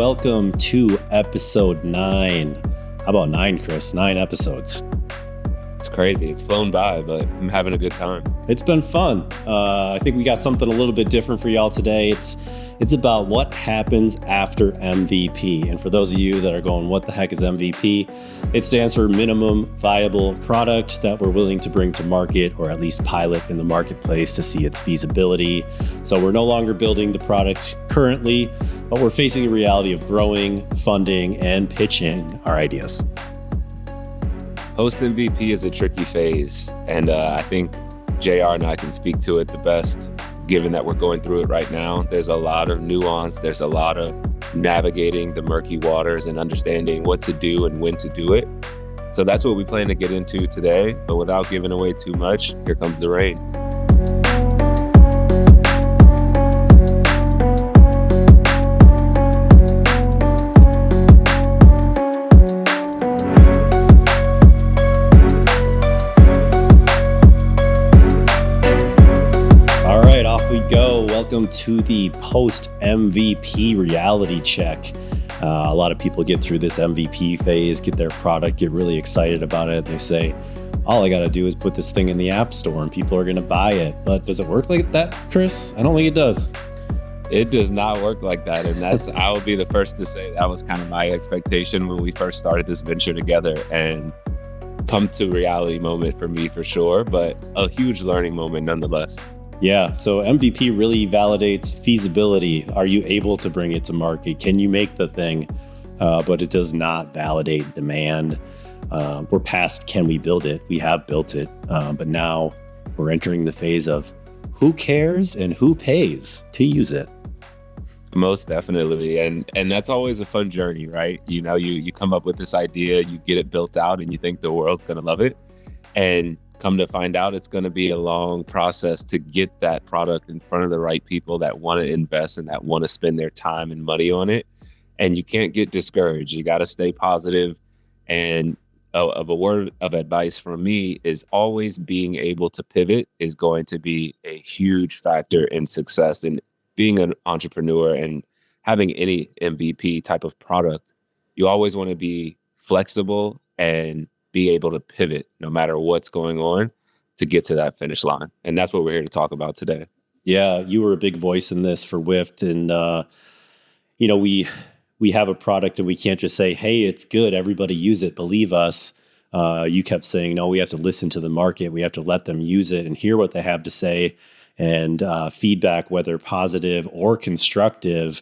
welcome to episode 9. How about 9, Kris? 9 episodes. It's crazy. It's flown by, but I'm having a good time. It's been fun. I think we got something a little bit different for y'all today. It's about what happens after MVP. And for those of you that are going, what the heck is MVP? It stands for minimum viable product that we're willing to bring to market, or at least pilot in the marketplace to see its feasibility. So we're no longer building the product currently, but we're facing the reality of growing, funding, and pitching our ideas. Post MVP is a tricky phase, and I think JR and I can speak to it the best, given that we're going through it right now. There's a lot of nuance. There's a lot of navigating the murky waters and understanding what to do and when to do it. So that's what we plan to get into today. But without giving away too much, here comes the rain. Welcome to the post MVP reality check. A lot of people get through this MVP phase, get their product, get really excited about it. And they say, all I got to do is put this thing in the app store and people are going to buy it. But does it work like that, Kris? I don't think it does. It does not work like that. And I will be the first to say that was kind of my expectation when we first started this venture together, and come to reality moment for me for sure, but a huge learning moment nonetheless. Yeah, so MVP really validates feasibility. Are you able to bring it to market? Can you make the thing? But it does not validate demand. We're past can we build it? We have built it, but now we're entering the phase of who cares and who pays to use it. Most definitely, and that's always a fun journey, right? You know, you come up with this idea, you get it built out, and you think the world's gonna love it, and come to find out it's going to be a long process to get that product in front of the right people that want to invest and that want to spend their time and money on it. And you can't get discouraged. You got to stay positive. And a word of advice from me is always being able to pivot is going to be a huge factor in success in being an entrepreneur and having any MVP type of product. You always want to be flexible and be able to pivot no matter what's going on to get to that finish line. And that's what we're here to talk about today. Yeah, you were a big voice in this for Whift. And, we have a product and we can't just say, hey, it's good, everybody use it, believe us. You kept saying, no, we have to listen to the market. We have to let them use it and hear what they have to say. And feedback, whether positive or constructive,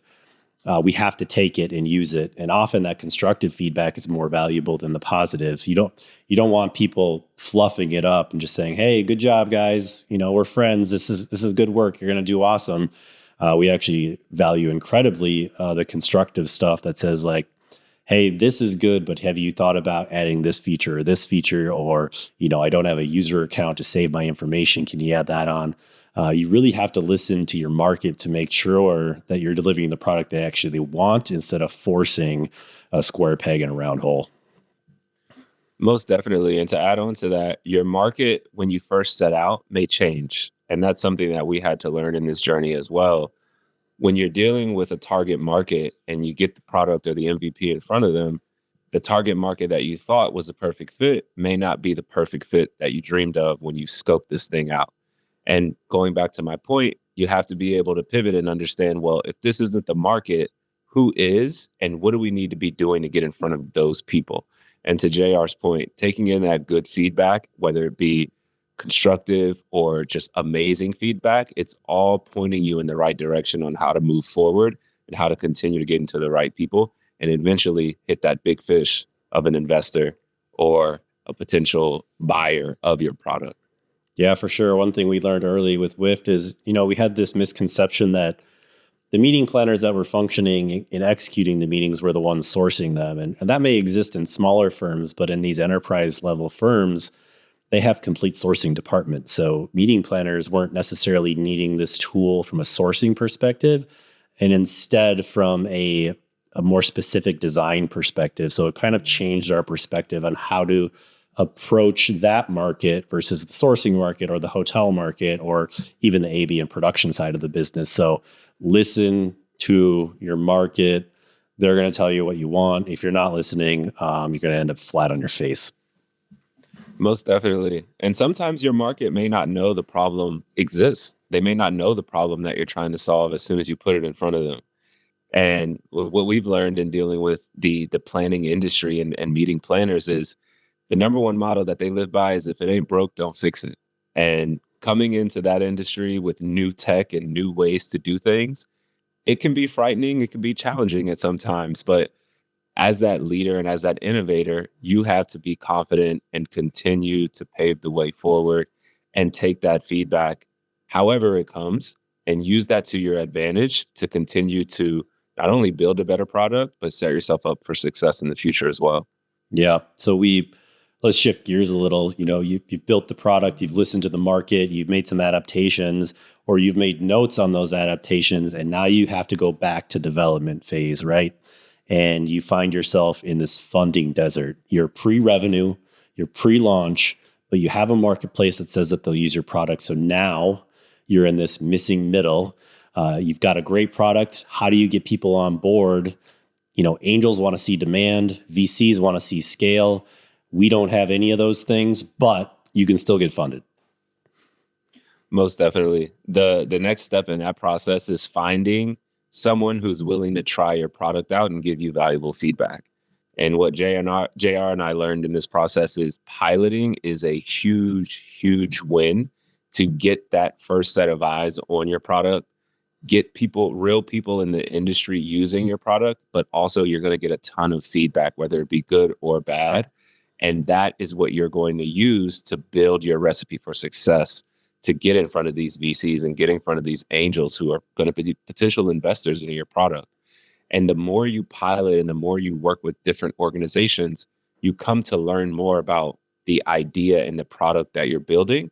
we have to take it and use it. And often that constructive feedback is more valuable than the positive. You don't want people fluffing it up and just saying, hey, good job, guys. We're friends. This is good work. You're going to do awesome. We actually value incredibly the constructive stuff that says like, hey, this is good, but have you thought about adding this feature or this feature? Or, I don't have a user account to save my information. Can you add that on? You really have to listen to your market to make sure that you're delivering the product they actually want instead of forcing a square peg in a round hole. Most definitely. And to add on to that, your market, when you first set out, may change. And that's something that we had to learn in this journey as well. When you're dealing with a target market and you get the product or the MVP in front of them, the target market that you thought was the perfect fit may not be the perfect fit that you dreamed of when you scoped this thing out. And going back to my point, you have to be able to pivot and understand, well, if this isn't the market, who is, and what do we need to be doing to get in front of those people? And to JR's point, taking in that good feedback, whether it be constructive or just amazing feedback, it's all pointing you in the right direction on how to move forward and how to continue to get into the right people and eventually hit that big fish of an investor or a potential buyer of your product. Yeah, for sure. One thing we learned early with Whift is, we had this misconception that the meeting planners that were functioning in executing the meetings were the ones sourcing them. And that may exist in smaller firms, but in these enterprise level firms, they have complete sourcing departments. So meeting planners weren't necessarily needing this tool from a sourcing perspective, and instead from a more specific design perspective. So it kind of changed our perspective on how to approach that market versus the sourcing market or the hotel market or even the AV and production side of the business. So listen to your market, They're going to tell you what you want. If you're not listening, you're going to end up flat on your face. Most definitely. And sometimes your market may not know the problem exists. They may not know the problem that you're trying to solve as soon as you put it in front of them. And what we've learned in dealing with the planning industry and meeting planners is the number one motto that they live by is if it ain't broke, don't fix it. And coming into that industry with new tech and new ways to do things, it can be frightening, it can be challenging at some times, but as that leader and as that innovator, you have to be confident and continue to pave the way forward and take that feedback however it comes and use that to your advantage to continue to not only build a better product, but set yourself up for success in the future as well. Yeah. So let's shift gears a little. You've built the product, you've listened to the market, you've made some adaptations, or you've made notes on those adaptations, and now you have to go back to development phase, right? And you find yourself in this funding desert. You're pre-revenue, you're pre-launch, but you have a marketplace that says that they'll use your product. So now you're in this missing middle. You've got a great product. How do you get people on board? Angels want to see demand, VCs want to see scale. We don't have any of those things, but you can still get funded. Most definitely. The next step in that process is finding someone who's willing to try your product out and give you valuable feedback. And what JR and I learned in this process is piloting is a huge, huge win to get that first set of eyes on your product, get real people in the industry using your product, but also you're going to get a ton of feedback, whether it be good or bad. And that is what you're going to use to build your recipe for success, to get in front of these VCs and get in front of these angels who are going to be potential investors in your product. And the more you pilot and the more you work with different organizations, you come to learn more about the idea and the product that you're building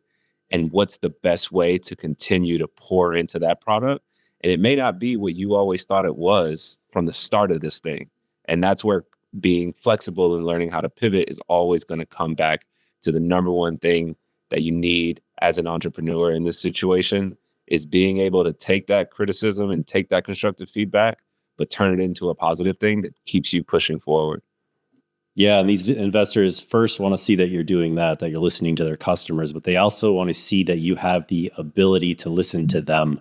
and what's the best way to continue to pour into that product. And it may not be what you always thought it was from the start of this thing. And that's where being flexible and learning how to pivot is always going to come back to the number one thing that you need as an entrepreneur in this situation is being able to take that criticism and take that constructive feedback, but turn it into a positive thing that keeps you pushing forward. Yeah. And these investors first want to see that you're doing that you're listening to their customers, but they also want to see that you have the ability to listen to them.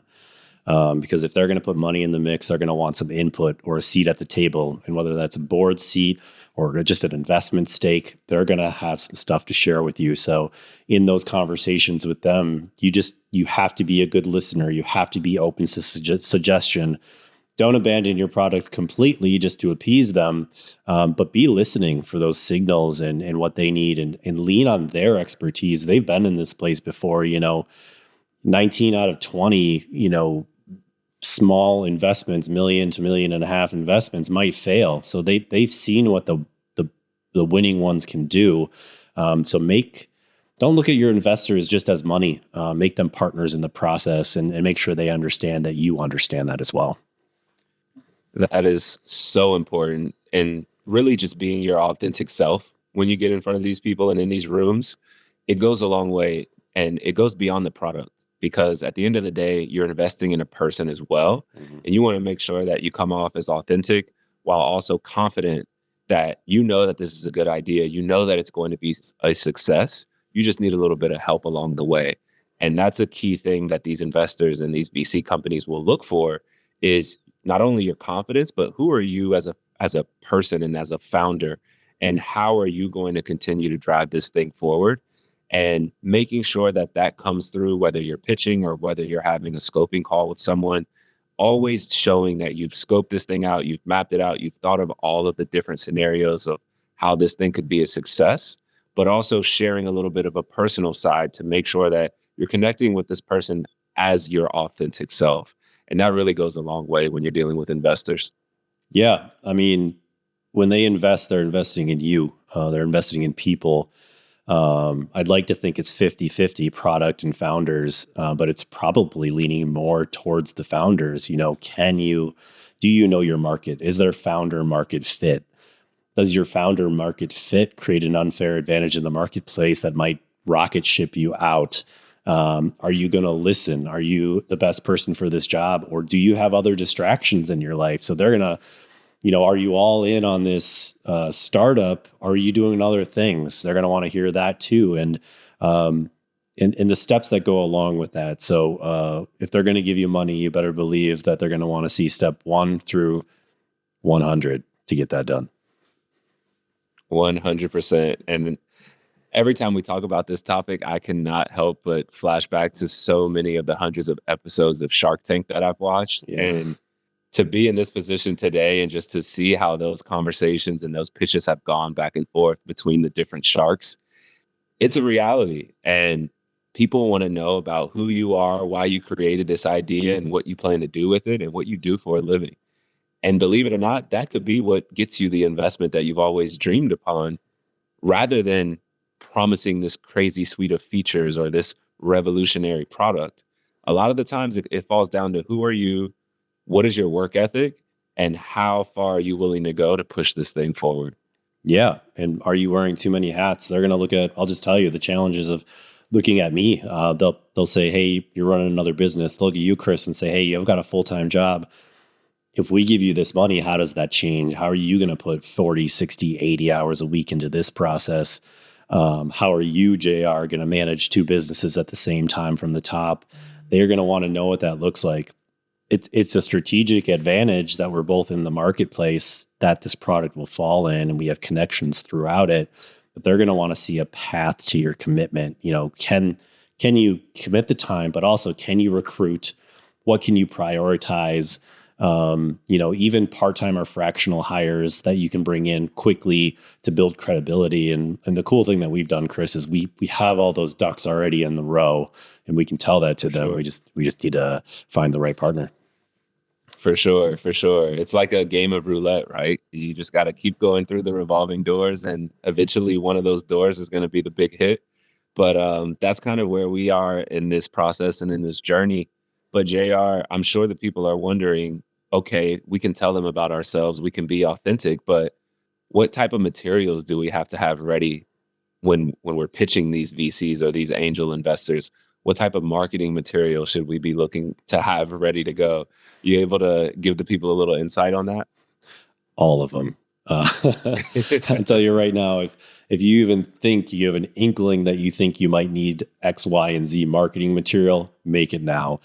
Because if they're going to put money in the mix, they're going to want some input or a seat at the table. And whether that's a board seat or just an investment stake, they're going to have some stuff to share with you. So in those conversations with them, you have to be a good listener. You have to be open to suggestion. Don't abandon your product completely just to appease them, but be listening for those signals and what they need and lean on their expertise. They've been in this place before, 19 out of 20, small investments, $1 million to $1.5 million investments might fail. So they've seen what the winning ones can do. So don't look at your investors just as money. Make them partners in the process and make sure they understand that you understand that as well. That is so important. And really just being your authentic self when you get in front of these people and in these rooms, it goes a long way and it goes beyond the product. Because at the end of the day, you're investing in a person as well. Mm-hmm. And you want to make sure that you come off as authentic while also confident that you know that this is a good idea. You know that it's going to be a success. You just need a little bit of help along the way. And that's a key thing that these investors and these VC companies will look for is not only your confidence, but who are you as a person and as a founder? And how are you going to continue to drive this thing forward? And making sure that comes through, whether you're pitching or whether you're having a scoping call with someone, always showing that you've scoped this thing out, you've mapped it out, you've thought of all of the different scenarios of how this thing could be a success, but also sharing a little bit of a personal side to make sure that you're connecting with this person as your authentic self. And that really goes a long way when you're dealing with investors. Yeah. I mean, when they invest, they're investing in you. They're investing in people. I'd like to think it's 50-50 product and founders, but it's probably leaning more towards the founders. Do you know your market? Is there founder market fit? Does your founder market fit create an unfair advantage in the marketplace that might rocket ship you out? Are you going to listen? Are you the best person for this job? Or do you have other distractions in your life? So they're going to are you all in on this startup? Are you doing other things? They're going to want to hear that too. And the steps that go along with that. So if they're going to give you money, you better believe that they're going to want to see step 1 through 100 to get that done. 100%. And every time we talk about this topic, I cannot help but flash back to so many of the hundreds of episodes of Shark Tank that I've watched. Yeah. And to be in this position today and just to see how those conversations and those pitches have gone back and forth between the different sharks, it's a reality. And people want to know about who you are, why you created this idea, and what you plan to do with it, and what you do for a living. And believe it or not, that could be what gets you the investment that you've always dreamed upon, rather than promising this crazy suite of features or this revolutionary product. A lot of the times it falls down to who are you, what is your work ethic, and how far are you willing to go to push this thing forward? Yeah. And are you wearing too many hats? They're going to look at, I'll just tell you the challenges of looking at me. They'll say, hey, you're running another business. They'll look at you, Kris, and say, hey, you've got a full-time job. If we give you this money, how does that change? How are you going to put 40, 60, 80 hours a week into this process? How are you, JR, going to manage 2 businesses at the same time from the top? They're going to want to know what that looks like. It's a strategic advantage that we're both in the marketplace that this product will fall in, and we have connections throughout it. But they're going to want to see a path to your commitment. Can you commit the time, but also can you recruit? What can you prioritize? Even part-time or fractional hires that you can bring in quickly to build credibility. And the cool thing that we've done, Kris, is we have all those ducks already in the row, and we can tell that to them. Sure. We just need to find the right partner. For sure. It's like a game of roulette, right? You just got to keep going through the revolving doors, and eventually one of those doors is going to be the big hit. But that's kind of where we are in this process and in this journey. But JR, I'm sure that people are wondering, okay, we can tell them about ourselves, we can be authentic, but what type of materials do we have to have ready when we're pitching these VCs or these angel investors? What type of marketing material should we be looking to have ready to go? You able to give the people a little insight on that? All of them. I'll tell you right now, if you even think you have an inkling that you think you might need X, Y, and Z marketing material, make it now.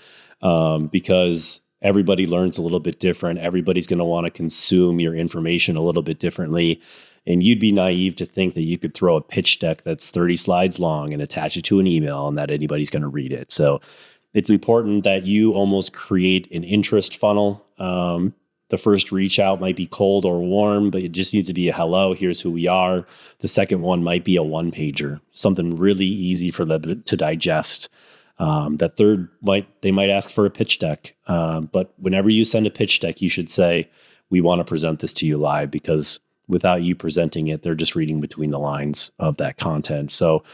Because everybody learns a little bit different. Everybody's going to want to consume your information a little bit differently. And you'd be naive to think that you could throw a pitch deck that's 30 slides long and attach it to an email and that anybody's going to read it. So it's important that you almost create an interest funnel. The first reach out might be cold or warm, but it just needs to be a hello, here's who we are. The second one might be a one-pager, something really easy for them to digest. That third they might ask for a pitch deck. But whenever you send a pitch deck, you should say, we want to present this to you live, because without you presenting it, they're just reading between the lines of that content. So,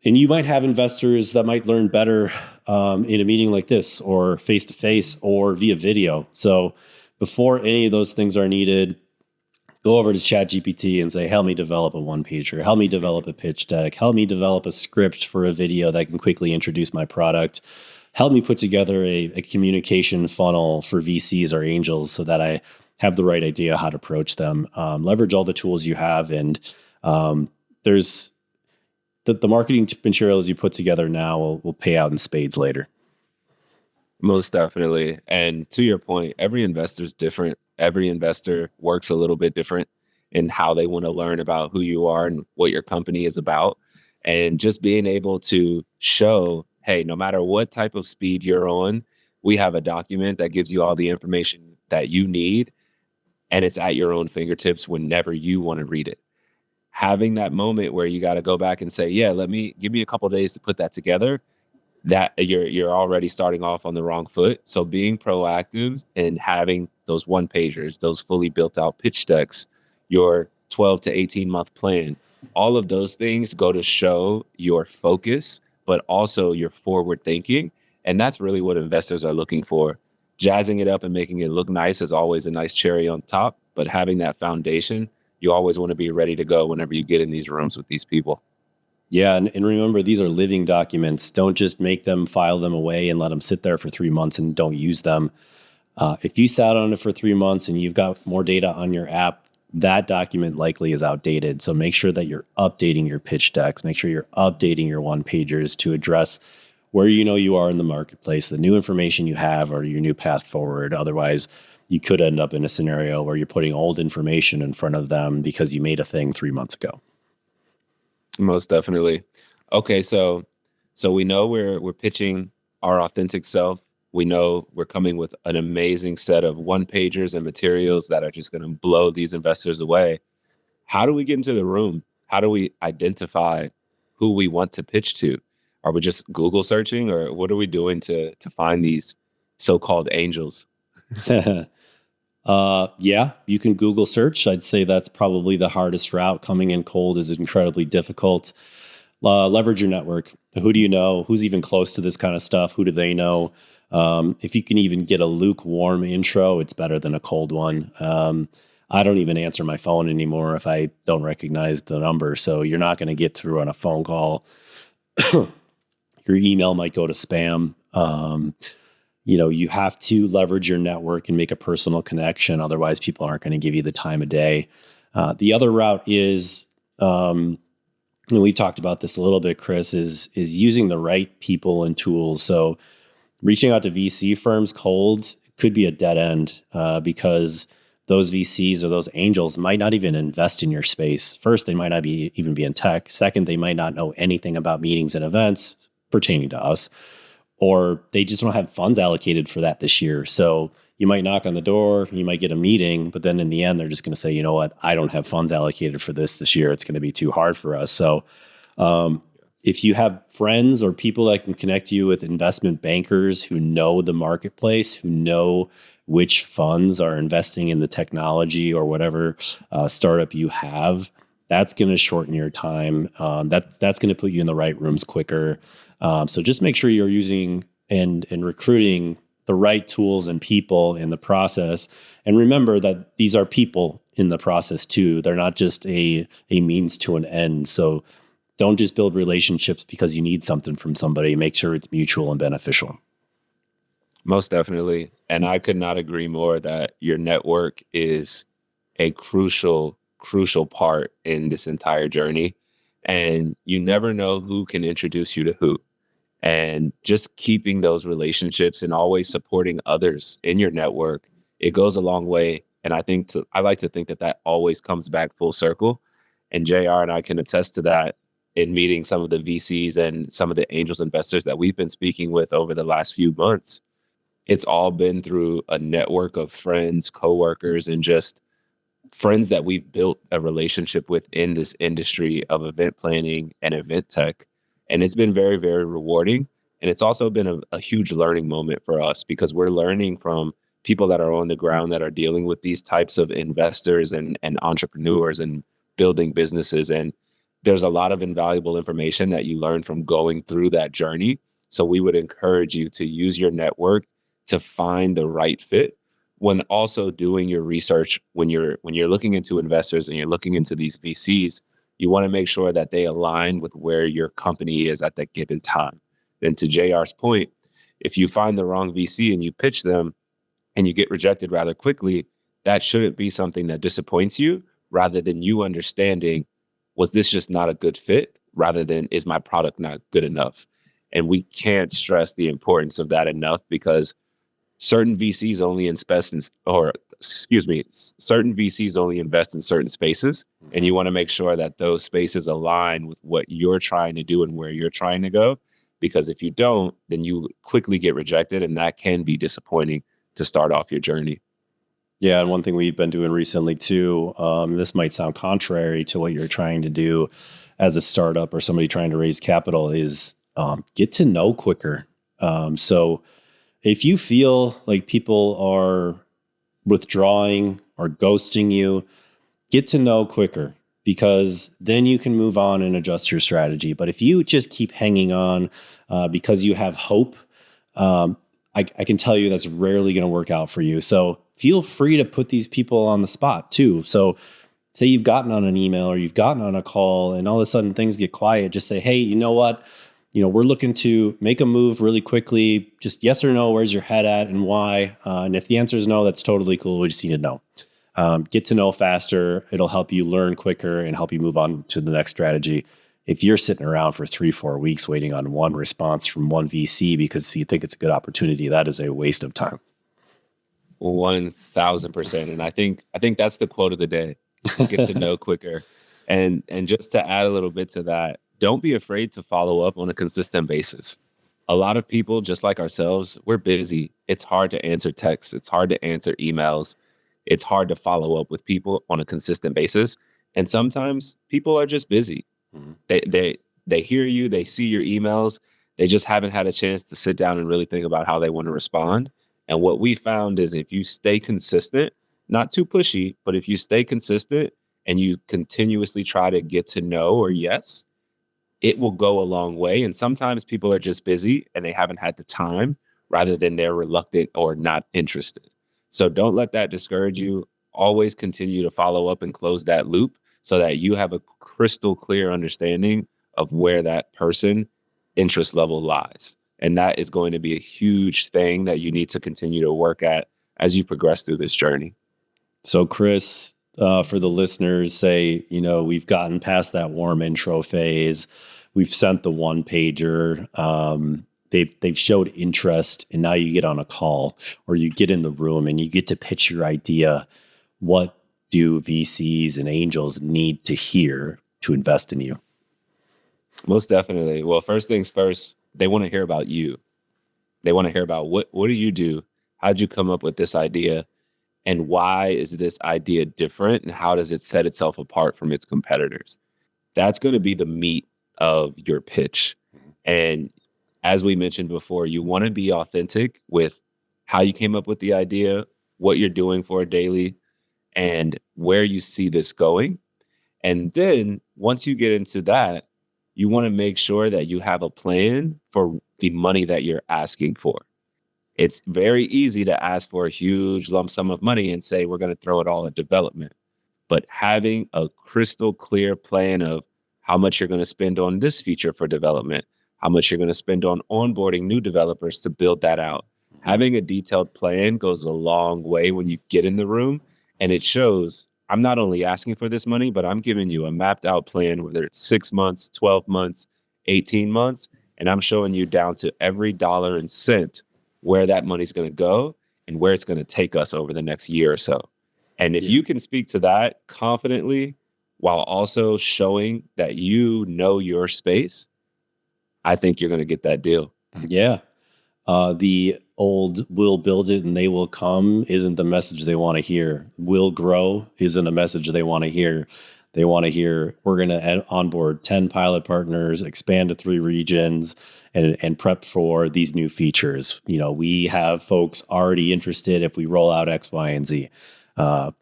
and you might have investors that might learn better in a meeting like this, or face-to-face, or via video. So before any of those things are needed, go over to ChatGPT and say, help me develop a one-pager, help me develop a pitch deck, help me develop a script for a video that can quickly introduce my product, help me put together a communication funnel for VCs or angels so that I have the right idea how to approach them. Leverage all the tools you have, and there's the marketing materials you put together now will pay out in spades later. Most definitely. And to your point, every investor is different. Every investor works a little bit different in how they want to learn about who you are and what your company is about. And just being able to show, hey, no matter what type of speed you're on, we have a document that gives you all the information that you need, and it's at your own fingertips whenever you want to read it. Having that moment where you got to go back and say, yeah, give me a couple of days to put that together, that you're already starting off on the wrong foot. So being proactive and having those one pagers, those fully built out pitch decks, your 12 to 18 month plan, all of those things go to show your focus, but also your forward thinking. And that's really what investors are looking for. Jazzing it up and making it look nice is always a nice cherry on top, but having that foundation, you always want to be ready to go whenever you get in these rooms with these people. Yeah. And remember, these are living documents. Don't just make them, file them away and let them sit there for 3 months and don't use them. If you sat on it for 3 months and you've got more data on your app, that document likely is outdated. So make sure that you're updating your pitch decks. Make sure you're updating your one pagers to address where you know you are in the marketplace, the new information you have, or your new path forward. Otherwise, you could end up in a scenario where you're putting old information in front of them because you made a thing 3 months ago. Most definitely. Okay, so we know we're pitching our authentic self. We know we're coming with an amazing set of one pagers and materials that are just going to blow these investors away. How do we get into the room? How do we identify who we want to pitch to? Are we just Google searching, or what are we doing to find these so-called angels? Yeah, you can Google search. I'd say that's probably the hardest route. Coming in cold is incredibly difficult. Leverage your network. Who do you know? Who's even close to this kind of stuff? Who do they know? If you can even get a lukewarm intro, it's better than a cold one. I don't even answer my phone anymore if I don't recognize the number. So you're not going to get through on a phone call. Your email might go to spam. You have to leverage your network and make a personal connection. Otherwise, people aren't going to give you the time of day. The other route is, and we've talked about this a little bit, Kris, is using the right people and tools. So reaching out to VC firms cold could be a dead end because those VCs or those angels might not even invest in your space. First, they might not even be in tech. Second, they might not know anything about meetings and events pertaining to us, or they just don't have funds allocated for that this year. So you might knock on the door, you might get a meeting, but then in the end, they're just going to say, you know what, I don't have funds allocated for this year. It's going to be too hard for us. So if you have friends or people that can connect you with investment bankers who know the marketplace, who know which funds are investing in the technology or whatever startup you have, that's going to shorten your time. That's going to put you in the right rooms quicker. So just make sure you're using and recruiting the right tools and people in the process. And remember that these are people in the process too. They're not just a means to an end. So don't just build relationships because you need something from somebody. Make sure it's mutual and beneficial. Most definitely. And I could not agree more that your network is a crucial part in this entire journey. And you never know who can introduce you to who. And just keeping those relationships and always supporting others in your network, it goes a long way. And I like to think that always comes back full circle. And JR and I can attest to that in meeting some of the VCs and some of the angels investors that we've been speaking with over the last few months. It's all been through a network of friends, coworkers, and just friends that we've built a relationship with in this industry of event planning and event tech. And it's been very, very rewarding. And it's also been a huge learning moment for us because we're learning from people that are on the ground that are dealing with these types of investors and entrepreneurs and building businesses. And there's a lot of invaluable information that you learn from going through that journey. So we would encourage you to use your network to find the right fit when also doing your research. When you're looking into investors and you're looking into these VCs, you want to make sure that they align with where your company is at that given time. Then to JR's point, if you find the wrong VC and you pitch them and you get rejected rather quickly, that shouldn't be something that disappoints you, rather than you understanding, was this just not a good fit, rather than, is my product not good enough? And we can't stress the importance of that enough, because certain VCs only invest in, certain VCs only invest in certain spaces. And you want to make sure that those spaces align with what you're trying to do and where you're trying to go. Because if you don't, then you quickly get rejected, and that can be disappointing to start off your journey. Yeah, and one thing we've been doing recently too, this might sound contrary to what you're trying to do as a startup or somebody trying to raise capital, is get to know quicker. So if you feel like people are withdrawing or ghosting you, get to know quicker, because then you can move on and adjust your strategy. But if you just keep hanging on because you have hope, I can tell you that's rarely going to work out for you. So feel free to put these people on the spot too. So say you've gotten on an email or you've gotten on a call and all of a sudden things get quiet, just say, hey, you know what? we're looking to make a move really quickly. Just yes or no, where's your head at and why? And if the answer is no, that's totally cool. We just need to know. Get to know faster. It'll help you learn quicker and help you move on to the next strategy. If you're sitting around for 3-4 weeks waiting on one response from one VC because you think it's a good opportunity, that is a waste of time. 1000%. And I think that's the quote of the day. Get to know quicker. And just to add a little bit to that, don't be afraid to follow up on a consistent basis. A lot of people, just like ourselves, we're busy. It's hard to answer texts. It's hard to answer emails. It's hard to follow up with people on a consistent basis. And sometimes people are just busy. Mm-hmm. They hear you, they see your emails. They just haven't had a chance to sit down and really think about how they want to respond. And what we found is if you stay consistent, not too pushy, but if you stay consistent and you continuously try to get to know or yes, it will go a long way. And sometimes people are just busy and they haven't had the time rather than they're reluctant or not interested. So don't let that discourage you. Always continue to follow up and close that loop so that you have a crystal clear understanding of where that person interest level lies. And that is going to be a huge thing that you need to continue to work at as you progress through this journey. So Kris, for the listeners, say, we've gotten past that warm intro phase. We've sent the one pager. They've showed interest, and now you get on a call or you get in the room and you get to pitch your idea. What do VCs and angels need to hear to invest in you? Most definitely. Well, first things first, they want to hear about you. They want to hear about what do you do? How'd you come up with this idea? And why is this idea different? And how does it set itself apart from its competitors? That's going to be the meat of your pitch. And as we mentioned before, you want to be authentic with how you came up with the idea, what you're doing for a daily, and where you see this going. And then once you get into that, you want to make sure that you have a plan for the money that you're asking for. It's very easy to ask for a huge lump sum of money and say, we're going to throw it all at development. But having a crystal clear plan of how much you're going to spend on this feature for development, how much you're going to spend on onboarding new developers to build that out. Having a detailed plan goes a long way when you get in the room, and it shows I'm not only asking for this money, but I'm giving you a mapped out plan, whether it's 6 months, 12 months, 18 months, and I'm showing you down to every dollar and cent where that money's going to go and where it's going to take us over the next year or so. And if you can speak to that confidently while also showing that you know your space, I think you're going to get that deal. Yeah. The old "we'll build it and they will come" isn't the message they want to hear. "We'll grow" isn't a message they want to hear. They want to hear we're going to onboard 10 pilot partners, expand to 3 regions, and prep for these new features. We have folks already interested if we roll out X, Y, and Z.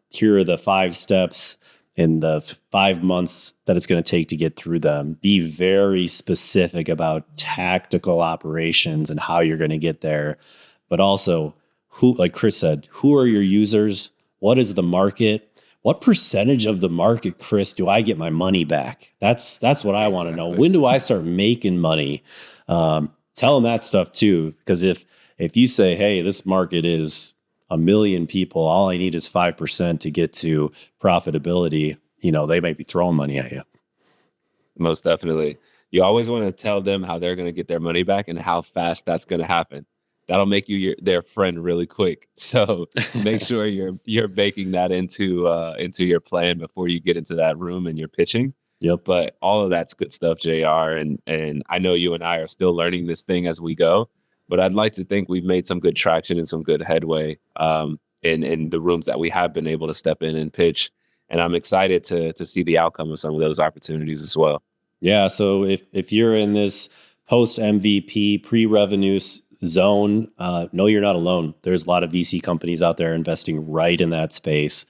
Here are the 5 steps in the 5 months that it's going to take to get through them. Be very specific about tactical operations and how you're going to get there. But also, who, like Kris said, who are your users? What is the market? What percentage of the market, Kris, do I get my money back? That's what I want to know. When do I start making money? Tell them that stuff too, because if you say, hey, this market is 1 million people, all I need is 5% to get to profitability, they might be throwing money at you. Most definitely. You always want to tell them how they're going to get their money back and how fast that's going to happen. That'll make you their friend really quick. So make sure you're baking that into your plan before you get into that room and you're pitching. Yep. But all of that's good stuff, JR. And I know you and I are still learning this thing as we go. But I'd like to think we've made some good traction and some good headway in the rooms that we have been able to step in and pitch. And I'm excited to see the outcome of some of those opportunities as well. Yeah. So if you're in this post MVP pre-revenue zone, no, you're not alone. There's a lot of VC companies out there investing right in that space.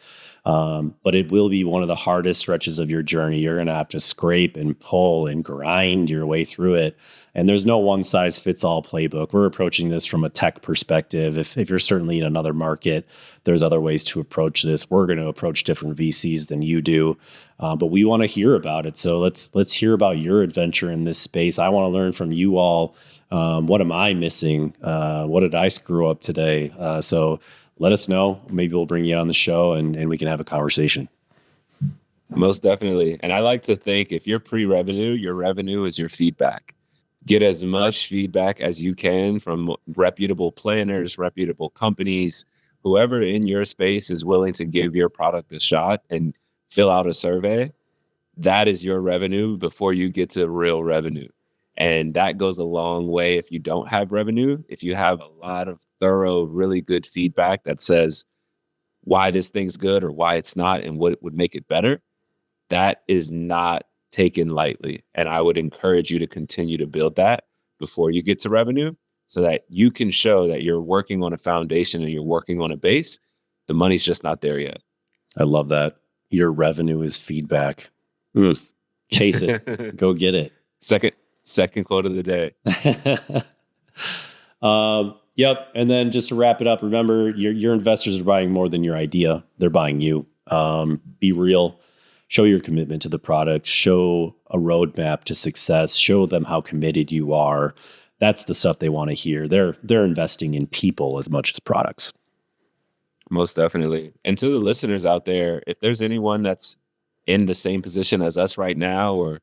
But it will be one of the hardest stretches of your journey. You're going to have to scrape and pull and grind your way through it. And there's no one size fits all playbook. We're approaching this from a tech perspective. If you're certainly in another market, there's other ways to approach this. We're going to approach different VCs than you do, but we want to hear about it. So let's hear about your adventure in this space. I want to learn from you all. What am I missing? What did I screw up today? So let us know. Maybe we'll bring you on the show and we can have a conversation. Most definitely. And I like to think if you're pre-revenue, your revenue is your feedback. Get as much feedback as you can from reputable planners, reputable companies, whoever in your space is willing to give your product a shot and fill out a survey. That is your revenue before you get to real revenue. And that goes a long way if you don't have revenue. If you have a lot of thorough, really good feedback that says why this thing's good or why it's not and what would make it better, that is not taken lightly. And I would encourage you to continue to build that before you get to revenue so that you can show that you're working on a foundation and you're working on a base. The money's just not there yet. I love that. Your revenue is feedback. Chase it. Go get it. Second quote of the day. Yep. And then just to wrap it up, remember your investors are buying more than your idea. They're buying you. Be real. Show your commitment to the product. Show a roadmap to success. Show them how committed you are. That's the stuff they want to hear. They're investing in people as much as products. Most definitely. And to the listeners out there, if there's anyone that's in the same position as us right now, or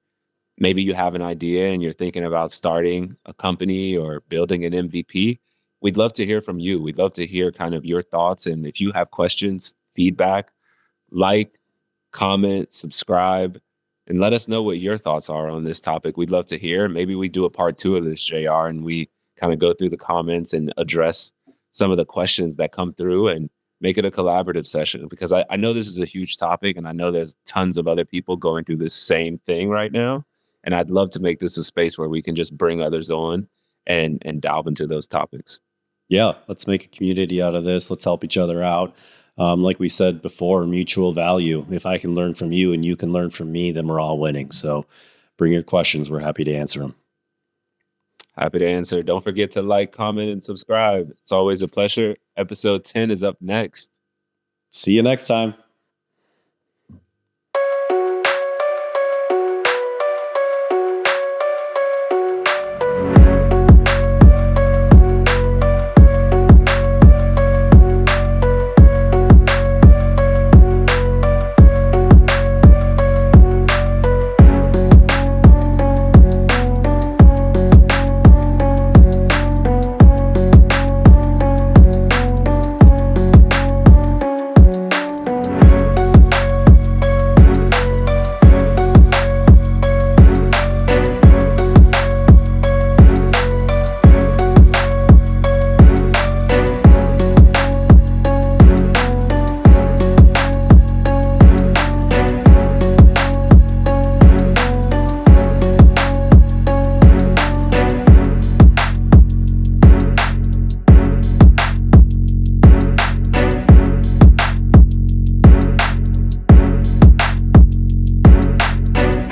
maybe you have an idea and you're thinking about starting a company or building an MVP, we'd love to hear from you. We'd love to hear kind of your thoughts. And if you have questions, feedback, like, comment, subscribe, and let us know what your thoughts are on this topic. We'd love to hear. Maybe we do a part 2 of this, JR, and we kind of go through the comments and address some of the questions that come through and make it a collaborative session, because I know this is a huge topic and I know there's tons of other people going through this same thing right now. And I'd love to make this a space where we can just bring others on and delve into those topics. Yeah, let's make a community out of this. Let's help each other out. Like we said before, mutual value. If I can learn from you and you can learn from me, then we're all winning. So bring your questions. We're happy to answer them. Happy to answer. Don't forget to like, comment, and subscribe. It's always a pleasure. Episode 10 is up next. See you next time.